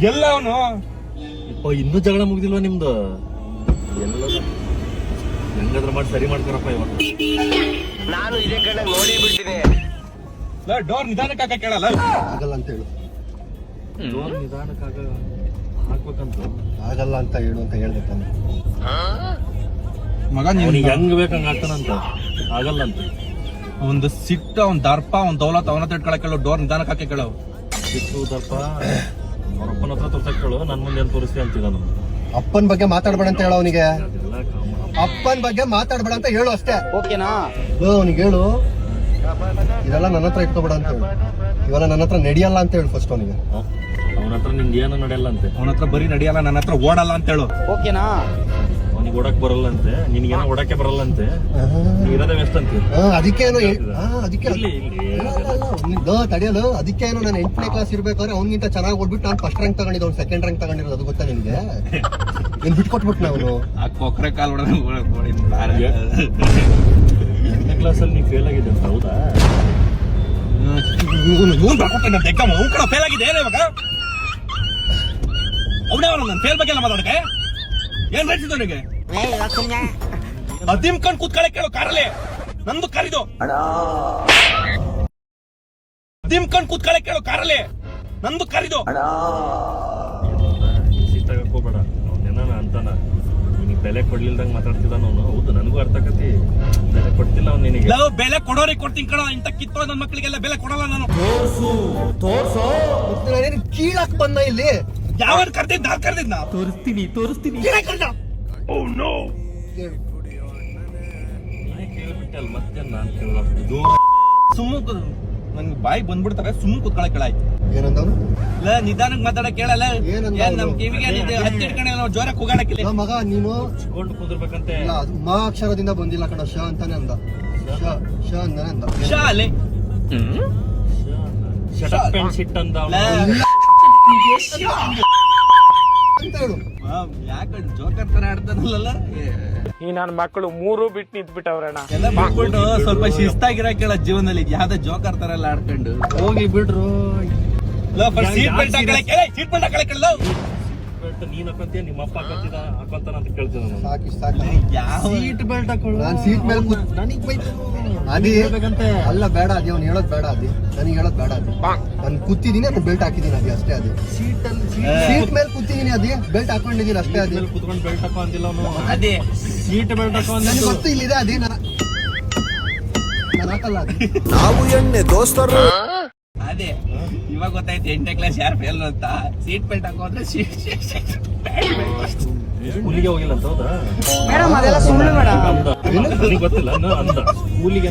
ಎಲ್ಲ ಅವನು ಇನ್ನೂ ಜಗಳ ಮುಗ್ದಿಲ್ವಾ ನಿಮ್ದು? ಎಲ್ಲ ಹೆಂಗಾದ್ರೂ ಮಾಡಿ ಸರಿ ಮಾಡ್ಕೊರಪ್ಪ ಇವತ್ತು. ನಾನು ಇದೇ ಕಡೆ ನೋಡಿ ಬಿಡ್ತೀನಿ. ಡೋರ್ ನಿಧಾನಕ್ಕೆ ಹಾಕ ಕೇಳಲ್ಲ. ಆಗಲ್ಲ ಅಂತ ಹೇಳು. ಡೋರ್ ನಿಧಾನಕ್ಕಾಗ ಹಾಕ್ಬೇಕಂತ ಆಗಲ್ಲ ಅಂತ ಹೇಳು ಅಂತ ಹೇಳ್ಬೇಕು ಮಗ ಅವನಿಗೆ ಹೆಂಗ್ ಬೇಕಂಗ ಆಗ್ತಾನಂತ. ಆಗಲ್ಲ ಅಂತ ಒಂದು ಸಿಟ್ಟು, ಅವ್ನ್ ದರ್ಪ, ಅವ್ನ್ ದೌಲತ್ ಅವನ ಇಟ್ಕೊಳಕ್ ಕೇಳು. ಡೋರ್ ನಿಧಾನಕ್ಕೆ ಹಾಕಿ ಕೇಳವು. ಸಿಟ್ಟು ದಪ್ಪ ಅವ್ರಪ್ಪನ ಹತ್ರ ತೋರ್ಸಕ್ಕಳು. ನನ್ ಮುಂದೆ ಏನ್ ತೋರಿಸ್ತಿ ಅಂತಿದ ನಾನು. ಅಪ್ಪನ ಬಗ್ಗೆ ಮಾತಾಡ್ಬೇಡ ಅಂತ ಹೇಳು ಅವನಿಗೆ. ಅದೆಲ್ಲ ಅಪ್ಪನ ಬಗ್ಗೆ ಮಾತಾಡ್ಬೇಡ ಅಂತ ಹೇಳು ಅಷ್ಟೇ. ಓಕೆನಾ? ಅವನಿಗೆ ಹೇಳು ಇದೆಲ್ಲ ನನ್ನ ಹತ್ರ ಇಟ್ಕೋಬೇಡ ಅಂತ ಹೇಳು. ಇವೆಲ್ಲ ನನ್ನ ಹತ್ರ ನಡೆಯಲ್ಲ ಅಂತ ಹೇಳು ಫಸ್ಟ್ ಅವನಿಗೆ. ಅವನ ಹತ್ರ ನಿಂಗೆ ಏನು ನಡೆಯಲ್ಲ ಅಂತೆ. ಅವನ ಹತ್ರ ಬರೀ ನಡೆಯಲ್ಲ, ನನ್ನ ಹತ್ರ ಓಡಲ್ಲ ಅಂತ ಹೇಳು. ಓಕೆನಾ? ಅವನಿಗೆ ಓಡಕ್ ಬರಲ್ಲ ಅಂತೆ, ನಿನ್ಗೇನೋ ಓಡಕ್ಕೆ ಬರಲ್ಲ ಅಂತೆ. ನೀ ಇರೋದೇ ವೆಸ್ಟ್ ಅಂತೀವಿ. ಅದಕ್ಕೇನು ಅದಕ್ಕೆ ಇಲ್ಲಿ ತಡೆಯಲು ಅದಕ್ಕೇನು ನಾನು 8ನೇ ಕ್ಲಾಸ್ ಇರ್ಬೇಕಾದ್ರೆ ಅವ್ನಿಗಿಂತ ಚೆನ್ನಾಗಿ ಓಡ್ಬಿಟ್ಟು ನಾನು ಫಸ್ಟ್ ರ್ಯಾಂಕ್ ತಗೊಂಡಿದ್ದೆ, ಅವ್ನು ಸೆಕೆಂಡ್ ರ್ಯಾಂಕ್ ತಗೊಂಡಿರೋದು. ಅದು ಗೊತ್ತಾ ನಿನ್ಗೆ? ಏನ್ ಬಿಟ್ಕೊಟ್ಬಿಟ್ಟು ನಾವು ಆ ಕೊಕ್ರೆ ಕಾಲ್ ಹೊಡೆದ 8ನೇ ಕ್ಲಾಸಲ್ಲಿ ನೀವು ಫೇಲ್ ಆಗಿದೆ ಅಂತ. ಹೌದಾ? ಫೇಲ್ ಆಗಿದೆ ಇವಾಗ. ಅವನೇ ನಾನು ಫೇಲ್ ಬಗ್ಗೆ ಎಲ್ಲ ಮಾತಾಡಕ್ಕೆ ಏನ್ ರೈತಿದ್ದು ನಿನಗೆ? ಅದಿಮ್ಕಂಡ್ ಕೂತ್ಕೊಳ್ಳೆ ಕೇಳು ಕಾರಲ್ಲಿ. ನಂದು ಕರಿದು ಅದಿಮ್ಕಂಡ್ ಕೂತ್ಕೊಳ್ಳೆ ಕೇಳು ಕಾರಲ್ಲಿ. ನಂದು ಕರಿದು ಸೀತಾಗಕ್ ಹೋಗ್ಬೇಡ. ಅವನೇನ ಅಂತಾನ ನಿನಗೆ ಬೆಲೆ ಕೊಡ್ಲಿಲ್ದಂಗ್ ಮಾತಾಡ್ತಿದ್ದಾನ ಅವನು. ಹೌದು, ನನಗೂ ಅರ್ಥ ಆಕತಿ. ಬೆಲೆ ಕೊಡ್ತಿಲ್ಲ ಅವ್ನು ನಿನಗೆ. ಬೆಲೆ ಕೊಡೋರಿಗೆ ಕೊಡ್ತೀನಿ ಕಣ. ಇಂತ ಕಿತ್ತೋ ನನ್ನ ಮಕ್ಕಳಿಗೆಲ್ಲ ಬೆಲೆ ಕೊಡಲ್ಲ ನಾನು. ತೋರ್ಸು ಕೀಳಕ್ ಬಂದ ಇಲ್ಲಿ. ಯಾವ ಕರ್ದಿದ್? ನಾನ್ ಕರ್ದಿದ್ ನಾ ತೋರಿಸ್ತೀನಿ. ಕೇಳ್ಬಿಟ್ಟೆ ಅಲ್ಲ, ಮತ್ತೆ ನಾನ್ ಕೇಳೋದು. ಸುಮ್ಮ ನನ್ಗೆ ಬಾಯಿ ಬಂದ್ಬಿಡ್ತಾರೆ. ಸುಮ್ಮ ಕೂತ್ಕೊಳಕ್ ಕೇಳ. ಏನಂದವನು? ನಿಧಾನಕ್ಕೆ ಮಾತಾಡಕ್ ಕೇಳಲ್ಲ. ಏನಂದ ಏನ್ ನಮ್ ಕಿವಿಗೆ ಹತ್ತಿಟ್ಕೊಂಡೆ ನಾವು ಜೋರ ಕೂಗಾಡಕ್ಕಿಲ್ಲ. ಮಗ ನೀನು ಚಿಕ್ಕೊಂಡು ಕುಂದಿರ್ಬೇಕಂತೆ. ಮ ಅಕ್ಷರದಿಂದ ಬಂದಿಲ್ಲ ಕಣ. ಶ ಅಂತಾನೆ ಅಂದ. ಶ ಅಂದಾನೆ ಅಂದ. ಶಾಲೆ ಶಟಪ್ ಪೆನ್ ಸಿಟ್ ಅಂದ ಅವ್ನು. ಅಂತ ಹೇಳು. ಯಾಕೆ ಜೋಕರ್ ತರ ಆಡ್ತಾನಲ್ಲ. ಈ ನನ್ನ ಮಕ್ಕಳು 3 ಬಿಟ್ಟು ನಿಂತ್ಬಿಟ್ಟವ್ರಣ್ಣ. ಎಲ್ಲ ಬಿಟ್ಬಿಟ್ಟು ಸ್ವಲ್ಪ ಶಿಸ್ತಾಗಿರೋ ಕೇಳ ಜೀವನದಲ್ಲಿ. ಯಾವ್ದೋ ಜೋಕರ್ ತರ ಎಲ್ಲ ಆಡ್ಕೊಂಡು ಹೋಗಿ ಬಿಡ್ರು. ಸೀಟ್ ಬೆಲ್ಟ್ ಹಾಕಳೆ. ಸೀಟ್ ಬೆಲ್ಟ್ ಹಾಕಳೆ ಕೇಳ. ನೀನ್ ಹಾಕೊಂತೀಯ, ನಿಮ್ಮ ಅಪ್ಪ ಹಾಕೊಂತಾನ ಅಂತ ಕೇಳ್ತೀನಿ ನಾನು. ಸಾಕಿ ಯಾವ ಸೀಟ್ ಬೆಲ್ಟ್ ಹಾಕೊಳ್ಳು. ನಾನು ಸೀಟ್ ಮೇಲೆ ನನಗ್ ಬೈತು. ಅದೇ ಅಲ್ಲ ಬೇಡ ಅದೇ ಅವ್ನು ಹೇಳೋದ್ ಬೇಡ ಅದೇ. ನನಗೆ ಹೇಳೋದ್ ಬೇಡ ಅದೇ. ನಾನು ಕೂತಿದ್ದೀನಿ, ನಾನು ಬೆಲ್ಟ್ ಹಾಕಿದ್ದೀನಿ ಅದೇ ಅಷ್ಟೇ. ಅದೇ ಸೀಟ್ ಮೇಲೆ ಕೂತಿದ್ದೀನಿ, ಅದೇ ಬೆಲ್ಟ್ ಹಾಕೊಂಡಿದ್ದೀನಿ ಅಷ್ಟೇ. ಅದೇ ಕುತ್ಕೊಂಡು ಬೆಲ್ಟ್ ಹಾಕೋ ಅಂದಿಲ್ಲ ಅವನು. ಅದೇ ಸೀಟ್ ಬೆಲ್ಟ್ ಹಾಕೋ ನನಗೆ ಅಂದಿಲ್ಲ. ಗೊತ್ತು ಇಲ್ಲಿದೆ ಅದೇ. ನಾನು ಹಾಕಲ್ಲ ಅದೇ. ನಾವು ಎಣ್ಣೆ ದೋಸ್ತರು. ಅದೇ ಇವಾಗ ಗೊತ್ತಾಯ್ತು 8ನೇ ಕ್ಲಾಸ್ ಯಾರು ಫೇಲ್ ಅಂತ. ಸೀಟ್ ಬೆಲ್ಟ್ ಹಾಕೋದ್ರೆ ಸ್ಕೂಲಿಗೆ ಹೋಗಿಲ್ಲ ಅಂತ. ಹೌದಾ? ಮೇಡಮ್ ಅದೆಲ್ಲ ಸುಳ್ಳು ಮೇಡಮ್. ನನಗೆ ಗೊತ್ತಿಲ್ಲ ಅಂದ. ಸ್ಕೂಲಿಗೆ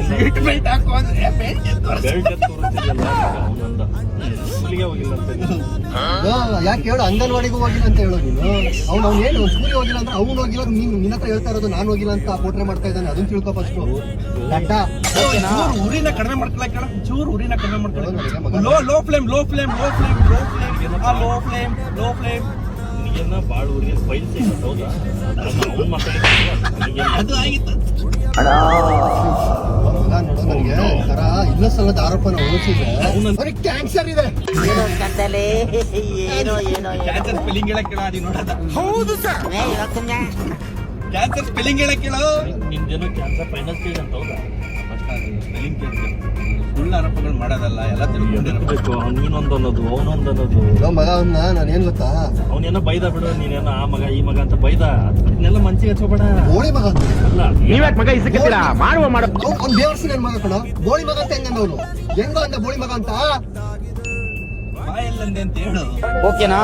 ಸೀಟ್ ಬೆಲ್ಟ್ ಹಾಕೋದ್ರೆ ಬೆಲ್ಟ್ ತೋರಿಸ್ತಿದ್ಯಲ್ಲ ಅವನಂದ. ಸ್ಕೂಲಿಗೆ ಹೋಗಿಲ್ಲ ಅಂತ. ಯಾಕೆ ಹೇಳು? ಅಂಗನವಾಡಿಗೂ ಹೋಗಿಲ್ಲ ಅಂತ ಹೇಳೋ ನೀನು. ಅವ್ನು ಏನು ಸ್ಕೂಲಿಗೆ ಹೋಗಿಲ್ಲ ಅಂದ್ರೆ ಅವ್ನು ಹೋಗಿಲ್ಲ. ನೀನು ನಿನ್ನ ಹತ್ರ ಹೇಳ್ತಾ ಇರೋದು ನಾನು ಹೋಗಿಲ್ಲ ಅಂತ ಪೋಟ್ರೆ ಮಾಡ್ತಾ ಇದ್ದಾನೆ. ಅದನ್ನ ತಿಳ್ಕೊ ಫಸ್ಟ್. ಉರಿನ ಕಡಿಮೆ ಮಾಡ್ಕೊಳಕ್ ಕೇಳ. ಚೂರು ಉರಿನ ಕಡಿಮೆ ಮಾಡ್ಕೊಳಕ್. ಲೋ ಫ್ಲೇಮ್ ನಿನಗೇನ ಬಾಳ ಊರಿಗೆ ಫೈಲ್ ಸಿಗುತ್ತೆ. ಹೌದಾ? ಅವ್ನು ಮಾತಾಡಿದ್ರೆ ಅದು ಆಗಿತ್ತು. ನೋಡು ನನಗೆ ತರ ಇಲ್ಲ ಸಲ್ಲದ ಆರೋಪನ ಹೊರಿಸಿದ್ರೆ ಅವನಿಗೆ ಕ್ಯಾನ್ಸರ್ ಇದೆ. ಕ್ಯಾನ್ಸರ್ ಸ್ಪೆಲ್ಲಿಂಗ್ ಹೇಳಕ್ ಕೇಳ. ಅದು ನೋಡೋದ. ಹೌದು ಸರ್. ಕ್ಯಾನ್ಸರ್ ಸ್ಪೆಲ್ಲಿಂಗ್ ಹೇಳಕ್ ಕೇಳ. ನಿಮ್ದೇನೋ ಕ್ಯಾನ್ಸರ್ ಫೈನಲ್ ಸ್ಟೇಜ್ ಅಂತ. ಹೌದಾ? ಸ್ಪೆಲ್ಲಿಂಗ್ ಕೇಳ್ತೀನಿ. ಸುಳ್ಳು ಆರೋಪಗಳು ಮಾಡೋದಲ್ಲ, ಎಲ್ಲ ತಿಳ್ಕೊಂಡಿರ್ಬೇಕು. ನೀನೊಂದು ಅನ್ನೋದು, ಅವನೊಂದು ಅನ್ನೋದು. ಮಗ ಅವನ್ನ ನಾನೇನ್ ಗೊತ್ತಾ, ಅವನೇನೋ ಬೈದ ಬಿಡು. ನೀನೇನೋ ಆ ಮಗ ಈ ಮಗ ಅಂತ ಬೈದ. ಅದನ್ನೆಲ್ಲ ಮನ್ಸಿಗೆ ಹಚ್ಕೋಬೇಡ. ಬೋಳಿ ಮಗ ಅಂತ ಅಲ್ಲ, ನೀವ್ಯಾಕೆ ಮಗ ಇಸಕ್ಕಿದ್ದೀರಾ? ಅವ್ನು ದೇವರ್ಸಿ ನನ್ ಮಗ ಕಣ. ಬೋಳಿ ಮಗ ಅಂತ ಹೆಂಗಂದ ಅವನು? ಹೆಂಗ ಅಂದ ಬೋಳಿ ಮಗ ಅಂತ? ಬಾಯಲ್ಲಂದೆ ಅಂತ ಹೇಳು. ಓಕೆನಾ?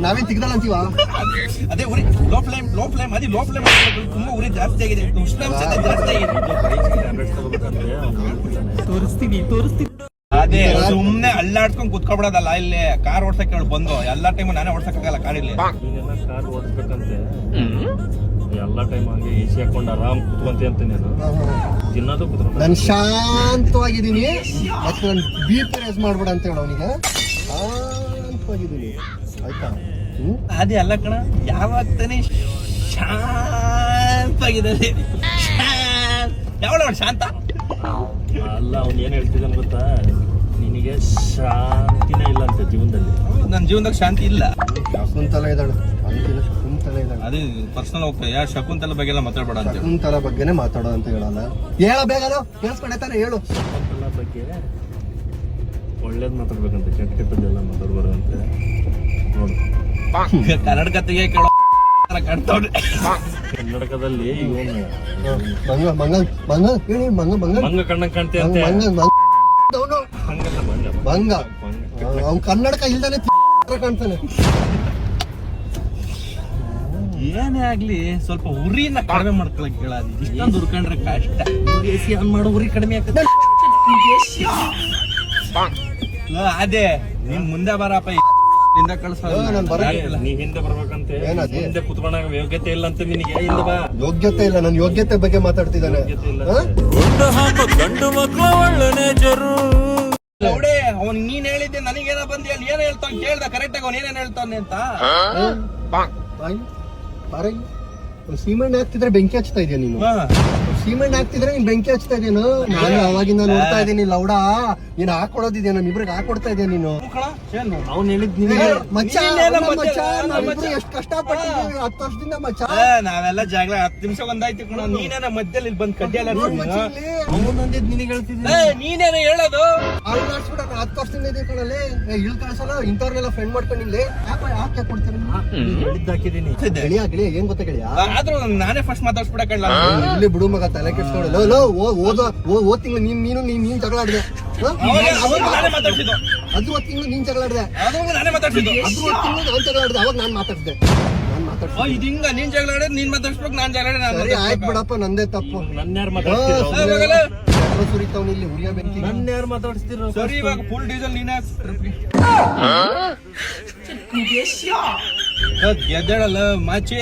ನಾವೇನ್ ತಿಗ್ದಲ್ಲ ಅಂತೀವ? ಅದೇ ಉರಿ ಲೋ ಫ್ಲೇಮ್ ಅದೇ ಲೋ ಫ್ಲೇಮ್ ತುಂಬಾ ಉರಿ ಜಾಸ್ತಿ ಆಗಿದೆ. ಉಷ್ಣಾಂಶ ಜಾಸ್ತಿ ಆಗಿದೆ. ತೋರಿಸ್ತೀನಿ. ಅದೇ ಸುಮ್ನೆ ಅಲ್ಲಾಡ್ಕೊಂಡ್ ಕುತ್ಕೊಬಿಡೋದಲ್ಲ. ಇಲ್ಲಿ ಕಾರ್ ಓಡ್ಸಕ್ ಹೇಳು ಬಂದು. ಎಲ್ಲಾ ಟೈಮ್ ನಾನೇ ಓಡ್ಸಕ್ಕಾಗಲ್ಲ ಕಾರ್ ಇಲ್ಲಿ. ನೀನೆಲ್ಲ ಕಾರ್ ಓಡಿಸ್ಬೇಕಂತೆ. ಎಲ್ಲಾ ಟೈಮ್ ಹಂಗೆ ಎಸಿ ಹಾಕೊಂಡು ಆರಾಮ್ ಕುತ್ಕೊಂತಿ ಅಂತ ನೀನು ತಿನ್ನೋದು ಕುತ್ಕೊಂಡು. ನಾನು ಶಾಂತವಾಗಿದ್ದೀನಿ. ಮತ್ತೆ ನನ್ BP ರೇಸ್ ಮಾಡ್ಬೇಡ ಅಂತ ಹೇಳು ಅವನಿಗೆ. ಶಾಂತವಾಗಿದ್ದೀನಿ ಆಯ್ತಾ? ಅದೇ ಅಲ್ಲ ಕಣ, ಯಾವಾಗ ತಾನೇ ಶಾಂತವಾಗಿದೆ. ಯಾವಳ ಶಾಂತ ಅಲ್ಲ, ಅವ್ನು ಏನ್ ಹೇಳ್ತಿದ್ದಾನೆ ಗೊತ್ತಾ? ನಿನಗೆ ಶಾಂತಿನೇ ಇಲ್ಲ ಅಂತ ಜೀವನದಲ್ಲಿ. ನನ್ನ ಜೀವನದಾಗ ಶಾಂತಿ ಇಲ್ಲ. ಶಕುಂತಲ ಇದ್ದಾಳೆ ಅಂತಿಲ್ಲ, ಶಕುಂತಲ ಇದ್ದಾಳೆ. ಅದೇ ಪರ್ಸನಲ್ ಹೋಗ್ತಾ ಯಾರು ಶಕುಂತಲ ಬಗ್ಗೆ ಎಲ್ಲ ಮಾತಾಡ್ಬೇಡ ಅಂತ ಹೇಳಿ. ಶಕುಂತಲ ಬಗ್ಗೆನೇ ಮಾತಾಡೋ ಅಂತ ಹೇಳಲ್ಲ. ಹೇಳ ಬೇಗ ಕೇಳಿಸ್ಕೊಂಡೆ ತಾನೆ ಹೇಳು. ಎಲ್ಲ ಬಗ್ಗೆ ಒಳ್ಳೇದ್ ಮಾತಾಡ್ಬೇಕಂತೆ, ಕೆಟ್ಟದ್ದೆಲ್ಲ ಮಾತಾಡ್ಬಾರ್ದಂತೆ. ನೋಡು ಕನ್ನಡಕತೆಗೆ ಕೇಳೋ ಕಾಣ್ತಾವ್ರೆ. ಕರ್ನಾಟಕದಲ್ಲಿ ಮಂಗ ಮಂಗ ಮಂಗ ಹೇಳಿ ಮಂಗ ಮಂಗ ಮಂಗ ಕಣ್ಣಂಗ್ ಕಾಣ್ತೆ ಅಂತೆ. ಮಂಗ ಮಂಗ ಅವನು ಹಂಗಲ್ಲ ಮಂಗ ಮಂಗ ಮಂಗ. ಅವ್ನು ಕನ್ನಡಕ ಇಲ್ದಾನೆ ಕಾಣ್ತಾನೆ. ಏನೇ ಆಗ್ಲಿ ಸ್ವಲ್ಪ ಉರಿನ ಕಡಿಮೆ ಮಾಡ್ಕೊಳಕ್ ಕೇಳೋದು. ಇಷ್ಟೊಂದು ಉರ್ಕೊಂಡ್ರೆ ಕಷ್ಟ. AC ಆನ್ ಮಾಡೋ ಉರಿ ಕಡಿಮೆ ಆಗ್ತದೆ. ಅದೇ ನೀನ್ ಮುಂದೆ ಬರಪ್ಪ, ಹಿಂದೆ ಕಳ್ಸೋದು. ನಾನ್ ಬರಲ್ಲ. ನೀ ಹಿಂದೆ ಬರ್ಬೇಕಂತೆ. ಏನದು? ಹಿಂದೆ ಕುತ್ಕೊಂಡಾಗ ಯೋಗ್ಯತೆ ಇಲ್ಲ ಅಂತ ನಿನಗೆ. ಹಿಂದೆ ಬಾ. ಯೋಗ್ಯತೆ ಇಲ್ಲ, ನನ್ನ ಯೋಗ್ಯತೆ ಬಗ್ಗೆ ಮಾತಾಡ್ತಿದ್ದಾನೆ. ಯೋಗ್ಯತೆ ಇಲ್ಲ. ಹಾ? ಗಂಡು ಮಕ್ಕಳು ಒಳ್ಳೆ ಜರು ನೋಡೆ ಅವನ್ ನೀನ್ ಹೇಳಿದ್ದೆ ನನಗೇನ ಬಂದಿ ಅಲ್ಲಿ ಏನ್ ಹೇಳ್ತಾವ್ ಕೇಳ್ದ ಕರೆಕ್ಟ್ ಆಗಿ ಅವ್ನ ಏನೇನ್ ಹೇಳ್ತಾನೆ ಅಂತ. ಬಾಯ್, ಬಾರ ಇಲ್ಲಿ. ಒಂದ್ ಸೀಮೆಣ್ಣೆ ಹಾಕ್ತಿದ್ರೆ ಬೆಂಕಿ ಹಚ್ತಾ ಇದೆಯಾ ನೀನು? ಹಾ. ಸೀಮೆಣ್ಣೆ ಹಾಕ್ತಿದ್ರೆ ನೀನ್ ಬೆಂಕಿ ಹಚ್ತಾ ಇದೆಯೇನು? ನಾನು ಅವಾಗಿಂದ ನೋಡ್ತಾ ಇದ್ದೀನಿ ಲೌಡ. ನೀನ್ ಹಾಕೊಡೋದಿದ್ಯಾ, ನಮ್ ಇಬ್ರಿಗೆ ಹಾಕೊಡ್ತಾ ಇದೆಯಾ ನೀನು? ಅವ್ನು ಹೇಳಿದ್ ಏ, ನಿನಗೆ. ಮಚ್ಚ, ನೀನೇನೋ ಅವ್ನ ಮಚ್ಚ, ಮಚ್ಚ, ನಾವಿಬ್ರು ಎಷ್ಟ್ ಕಷ್ಟಪಟ್ಟಿದ್ದೀವಿ 10 ವರ್ಷದಿಂದ ಮಚ್ಚ. ನಾವೆಲ್ಲ ಜಾಗ 10 ನಿಮಿಷ ಒಂದಾಯ್ತು ಕಣ. ನೀನೇನ ಮಧ್ಯದಲ್ಲಿ ಇಲ್ಲಿ ಬಂದ್ ಕಡ್ಡಿ ಎಲ್ಲ ನೋಡ್ ಮಚ್ಚ ಇಲ್ಲಿ. ಅವ್ನು ಅಂದಿದ್ ನಿನಗೆ ಹೇಳ್ತಿದ್ದೆ. ನೀನೇನ ಹೇಳೋದು. ಅವ್ಳು ನಾಡ್ಸ್ಬಿಟ್ಟ 10 ವರ್ಷದಿಂದ ಇದೆ ಕಣಲ್ಲಿ. ಇಳ್ ಕಳ್ಸಲ್ಲ, ಇಂಥವ್ರನ್ನೆಲ್ಲ ಫ್ರೆಂಡ್ ಮಾಡ್ಕೊಂಡಿಲ್ಲ. ಯಾಕೆ ಕೊಡ್ತೀನಿ? ಹೇಳಿದ್ದು ಹಾಕಿದೀನಿ. ಗೆಳೆಯ ಗೆಳೆಯ ಏನ್ ಗೊತ್ತಾ ಗೆಳೆಯ? ಆದ್ರೂ ನಾನೇ ಫಸ್ಟ್ ಮಾತಾಡ್ಸ್ಬಿಡಕಲ್ಲ. ಇಲ್ಲಿ ಬಿಡು ಮಗ, ತಲೆ ಕೆಡ್ಸ್ಕೊಳ್ಳಲ್ಲ. ಓದ್ ತಿಂಗಳು ನೀನ್ ಜಗಳ ಆಡಿದೆ. ನಾನೇ ಮಾತಾಡ್ಸಿದ್ದು. ಅದು ಓದ್ ತಿಂಗಳು ನೀನ್ ಜಗಳ ಆಡಿದೆ. ಅದು ನಾನೇ ಮಾತಾಡ್ಸಿದ್ದು. ಅದು ಓದ್ ತಿಂಗಳು ನಾನ್ ಜಗಳ ಆಡಿದೆ. ಅವಾಗ ನಾನ್ ಮಾತಾಡ್ಸಿದೆ. ಇದು ಹಿಂಗ ನೀನ್ ಜಗಳ ಆಡೋದು ನೀನ್ ಮಾತಾಡ್ಸ್ಬೇಕು, ನಾನ್ ಜಗಳ ಸರಿ ಆಯ್ತು ಆಡೋದು. ಬಿಡಪ್ಪ, ನಂದೇ ತಪ್ಪು. ನನ್ನ ಯಾರು ಮಾತಾಡ್ತಿರೋ? ಸುರಿತಾವ್ ಇಲ್ಲಿ ಉರಿಯ ಬೆಂಕಿ. ನನ್ನ ಯಾರು ಮಾತಾಡ್ಸ್ತಿರೋ? ಸರಿ ಇವಾಗ ಫುಲ್ ಡೀಸೆಲ್ ನೀನೇ ಗೆದ್ದಳಲ್ಲ ಮಾಚಿ.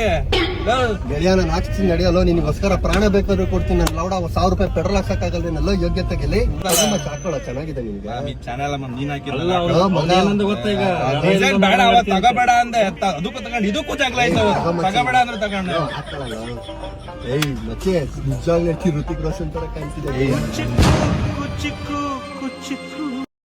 ಗೆಳೆಯ ನಾನು ಹಾಕ್ಸ್ತೀನಿ ನಡೆಯಲ್ಲ, ನಿನಗೋಸ್ಕರ ಪ್ರಾಣ ಬೇಕಾದ್ರೂ ಕೊಡ್ತೀನಿ. ನಾನು ಲೌಡ 1000 ರೂಪಾಯಿ ಪೆಟ್ರೋಲ್ ಹಾಕ್ಸಕ್ಕಾಗಲ್ಲ. ನೆಲ್ಲ ಯೋಗ್ಯತೆಗೆಲ್ಲಿ ಹಾಕೊಳ್ಳೋ ಚೆನ್ನಾಗಿದೆ ನಿನ್ಗೆ. ಚಾನಲ್ ನೀನ್ ಹಾಕಿರಲ್ಲ. ಅಲ್ಲ, ಅವ್ನು- ಅವ್ನು ಏನಂದ ಗೊತ್ತಾ ಈಗ? ಡಿಸೈನ್ ಬೇಡ ಅವತ್ ತಗೋಬೇಡ ಅಂದೆ. ಅದಕ್ಕೂ ತಗೊಂಡು ಇದಕ್ಕೂ ಜಗಳ ಆಯ್ತು. ತಗೋಬೇಡ ಅಂದ್ರೆ ತಗೊಂಡು ಹಾಕೊಳ್ಳಲ್ಲ. ಏಯ್ ಮತ್ತೆ ನಿಜವಾಗ್ಲೂ ಋತಿಕ್ ರೋಷನ್ ತರ ಕಾಣ್ತಿದೆ. ಕುಚಿಕ್ಕು ಕುಚಿಕ್ಕು